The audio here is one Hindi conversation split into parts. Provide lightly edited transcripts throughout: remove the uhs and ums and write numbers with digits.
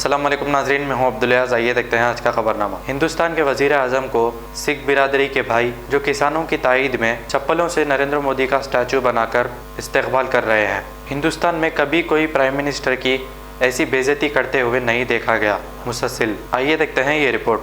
अस्सलाम वालेकुम नाजरीन, मैं हूं अब्दुल-याज़। आइए देखते हैं आज का खबरनामा। हिंदुस्तान के वज़ीर आज़म को सिख बिरादरी के भाई जो किसानों की ताईद में चप्पलों से नरेंद्र मोदी का स्टैचू बनाकर इस्तकबाल कर रहे हैं। हिंदुस्तान में कभी कोई प्राइम मिनिस्टर की ऐसी बेइज्जती करते हुए नहीं देखा गया। मुसलसिल आइए देखते हैं ये रिपोर्ट।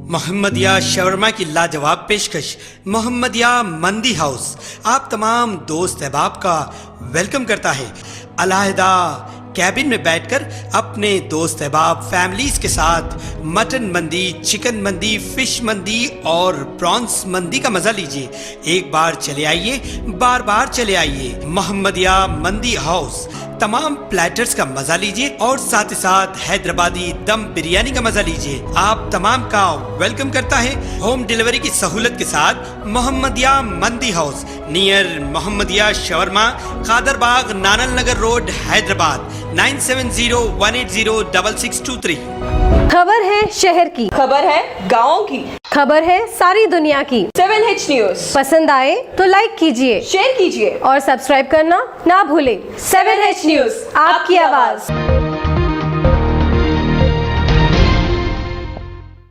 मोहम्मदिया शवरमा की लाजवाब पेशकश मोहम्मदिया मंदी हाउस आप तमाम दोस्त अहबाब का वेलकम करता है। अलहदा कैबिन में बैठकर अपने दोस्त अहबाब फैमिलीज के साथ मटन मंदी, चिकन मंदी, फिश मंदी और प्रॉन्स मंदी का मजा लीजिए। एक बार चले आइए, बार बार चले आइए। मोहम्मदिया मंदी हाउस तमाम प्लेटर्स का मजा लीजिए और साथ ही साथ हैदराबादी दम बिरयानी का मजा लीजिए। आप तमाम का वेलकम करता है होम डिलीवरी की सहूलत के साथ मोहम्मदिया मंदी house near Mohammadia shawarma, Kadarbagh, नानल नगर रोड, हैदराबाद 9701806623। खबर है शहर की, खबर है गाँव की, खबर है सारी दुनिया की। 7H न्यूज़ पसंद आए तो लाइक कीजिए, शेयर कीजिए और सब्सक्राइब करना ना भूलें। 7H न्यूज़, आपकी आवाज।